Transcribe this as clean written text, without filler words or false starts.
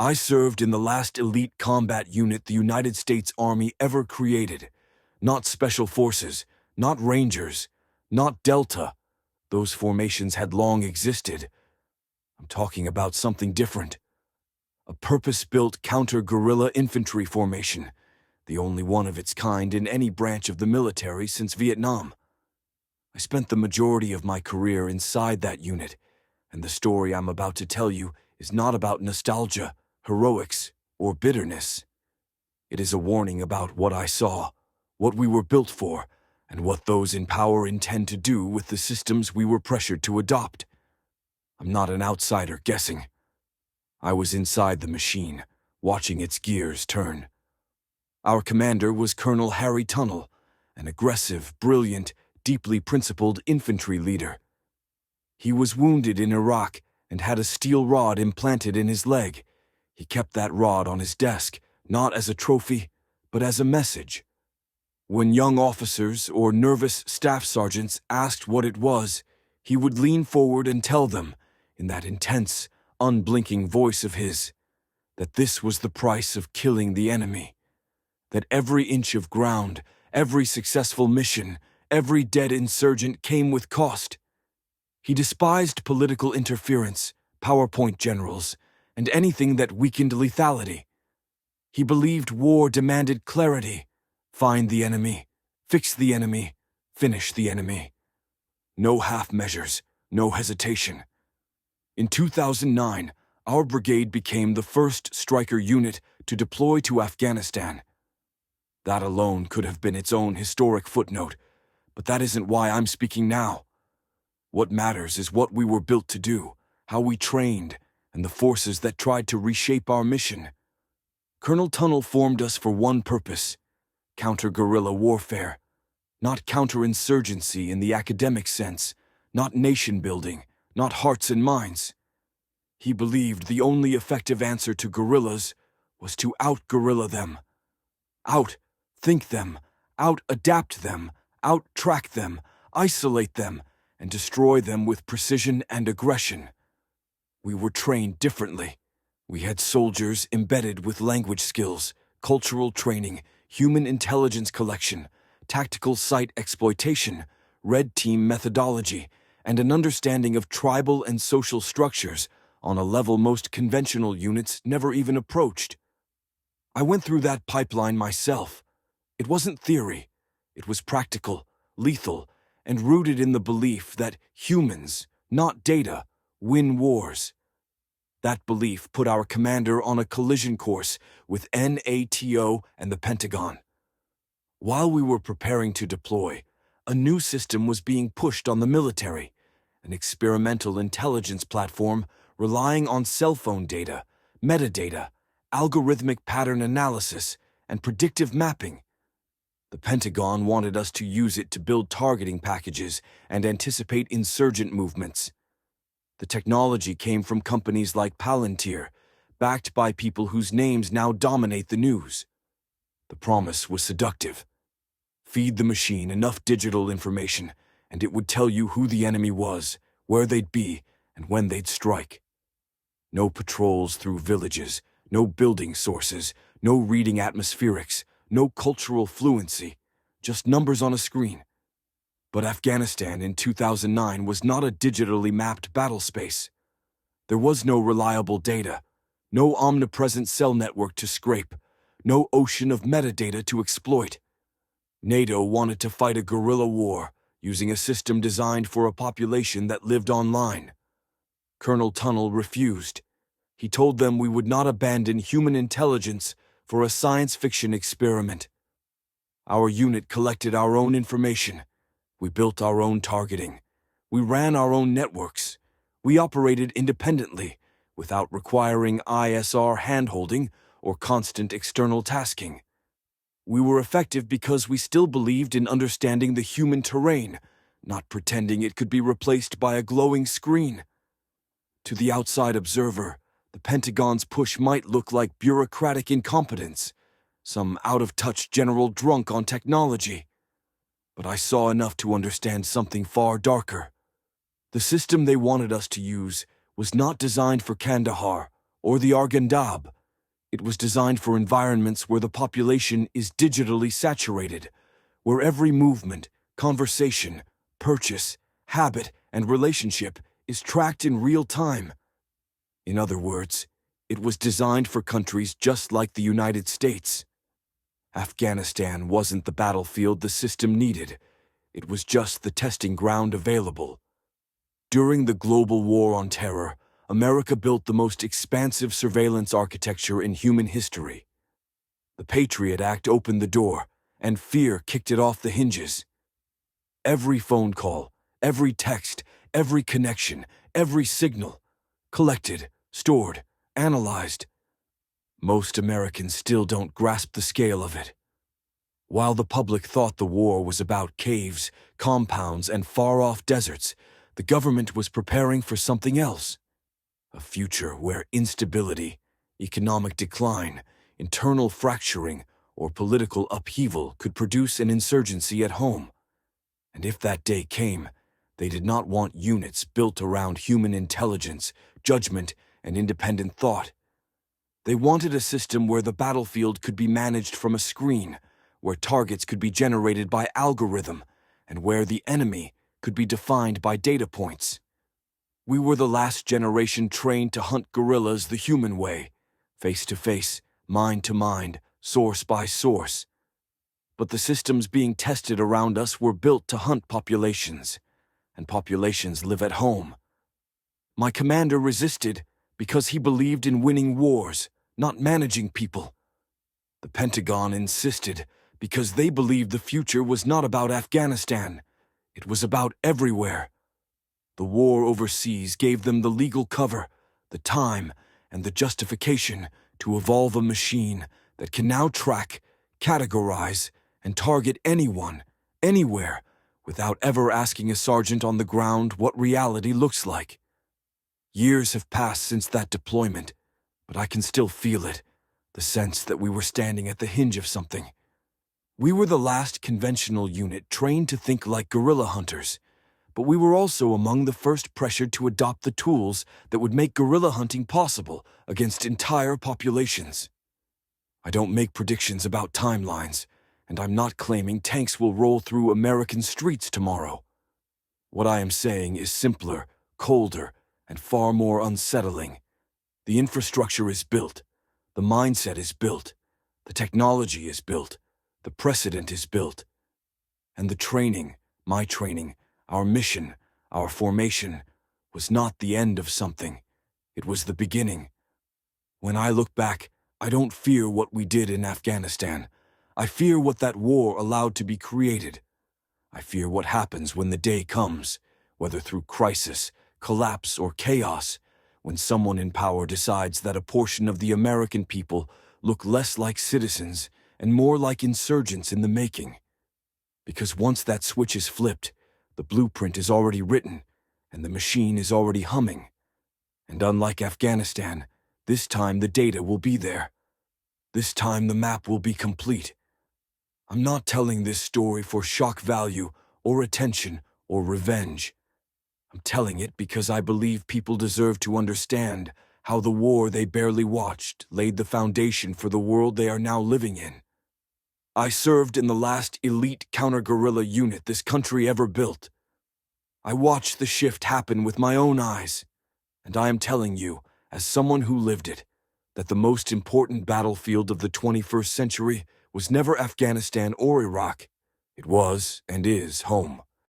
I served in the last elite combat unit the United States Army ever created. Not Special Forces, not Rangers, not Delta. Those formations had long existed. I'm talking about something different. A purpose-built counter-guerrilla infantry formation, the only one of its kind in any branch of the military since Vietnam. I spent the majority of my career inside that unit, and the story I'm about to tell you is not about nostalgia, heroics, or bitterness. It is a warning about what I saw, what we were built for, and what those in power intend to do with the systems we were pressured to adopt. I'm not an outsider guessing. I was inside the machine, watching its gears turn. Our commander was Colonel Harry Tunnell, an aggressive, brilliant, deeply principled infantry leader. He was wounded in Iraq and had a steel rod implanted in his leg. He kept that rod on his desk, not as a trophy, but as a message. When young officers or nervous staff sergeants asked what it was, he would lean forward and tell them, in that intense, unblinking voice of his, that this was the price of killing the enemy. That every inch of ground, every successful mission, every dead insurgent came with cost. He despised political interference, PowerPoint generals, and anything that weakened lethality. He believed war demanded clarity. Find the enemy, fix the enemy, finish the enemy. No half measures, no hesitation. In 2009, our brigade became the first Stryker unit to deploy to Afghanistan. That alone could have been its own historic footnote, but that isn't why I'm speaking now. What matters is what we were built to do, how we trained, and the forces that tried to reshape our mission. Colonel Tunnell formed us for one purpose: counter-guerrilla warfare. Not counterinsurgency in the academic sense, not nation-building, not hearts and minds. He believed the only effective answer to guerrillas was to out-guerrilla them. Out-think them, out-adapt them, out-track them, isolate them, and destroy them with precision and aggression. We were trained differently. We had soldiers embedded with language skills, cultural training, human intelligence collection, tactical site exploitation, red team methodology, and an understanding of tribal and social structures on a level most conventional units never even approached. I went through that pipeline myself. It wasn't theory. It was practical, lethal, and rooted in the belief that humans, not data, win wars. That belief put our commander on a collision course with NATO and the Pentagon. While we were preparing to deploy, a new system was being pushed on the military, an experimental intelligence platform relying on cell phone data, metadata, algorithmic pattern analysis, and predictive mapping. The Pentagon wanted us to use it to build targeting packages and anticipate insurgent movements. The technology came from companies like Palantir, backed by people whose names now dominate the news. The promise was seductive. Feed the machine enough digital information, and it would tell you who the enemy was, where they'd be, and when they'd strike. No patrols through villages, no building sources, no reading atmospherics, no cultural fluency, just numbers on a screen. But Afghanistan in 2009 was not a digitally mapped battle space. There was no reliable data, no omnipresent cell network to scrape, no ocean of metadata to exploit. NATO wanted to fight a guerrilla war using a system designed for a population that lived online. Colonel Tunnell refused. He told them we would not abandon human intelligence for a science fiction experiment. Our unit collected our own information. We built our own targeting. We ran our own networks. We operated independently, without requiring ISR handholding or constant external tasking. We were effective because we still believed in understanding the human terrain, not pretending it could be replaced by a glowing screen. To the outside observer, the Pentagon's push might look like bureaucratic incompetence, some out-of-touch general drunk on technology. But I saw enough to understand something far darker. The system they wanted us to use was not designed for Kandahar or the Argandab. It was designed for environments where the population is digitally saturated, where every movement, conversation, purchase, habit, and relationship is tracked in real time. In other words, it was designed for countries just like the United States. Afghanistan wasn't the battlefield the system needed. It was just the testing ground available. During the global war on terror, America built the most expansive surveillance architecture in human history. The Patriot Act opened the door, and fear kicked it off the hinges. Every phone call, every text, every connection, every signal, collected, stored, analyzed. Most Americans still don't grasp the scale of it. While the public thought the war was about caves, compounds, and far-off deserts, the government was preparing for something else. A future where instability, economic decline, internal fracturing, or political upheaval could produce an insurgency at home. And if that day came, they did not want units built around human intelligence, judgment, and independent thought. They wanted a system where the battlefield could be managed from a screen, where targets could be generated by algorithm, and where the enemy could be defined by data points. We were the last generation trained to hunt guerrillas the human way, face to face, mind to mind, source by source. But the systems being tested around us were built to hunt populations, and populations live at home. My commander resisted because he believed in winning wars, not managing people. The Pentagon insisted because they believed the future was not about Afghanistan. It was about everywhere. The war overseas gave them the legal cover, the time, and the justification to evolve a machine that can now track, categorize, and target anyone, anywhere, without ever asking a sergeant on the ground what reality looks like. Years have passed since that deployment, but I can still feel it, the sense that we were standing at the hinge of something. We were the last conventional unit trained to think like guerrilla hunters, but we were also among the first pressured to adopt the tools that would make guerrilla hunting possible against entire populations. I don't make predictions about timelines, and I'm not claiming tanks will roll through American streets tomorrow. What I am saying is simpler, colder, and far more unsettling. The infrastructure is built, the mindset is built, the technology is built, the precedent is built, and the training, my training, our mission, our formation, was not the end of something. It was the beginning. When I look back, I don't fear what we did in Afghanistan. I fear what that war allowed to be created. I fear what happens when the day comes, whether through crisis, collapse, or chaos, when someone in power decides that a portion of the American people look less like citizens and more like insurgents in the making. Because once that switch is flipped, the blueprint is already written, and the machine is already humming. And unlike Afghanistan, this time the data will be there. This time the map will be complete. I'm not telling this story for shock value or attention or revenge. I'm telling it because I believe people deserve to understand how the war they barely watched laid the foundation for the world they are now living in. I served in the last elite counter-guerrilla unit this country ever built. I watched the shift happen with my own eyes, and I am telling you, as someone who lived it, that the most important battlefield of the 21st century was never Afghanistan or Iraq. It was and is home.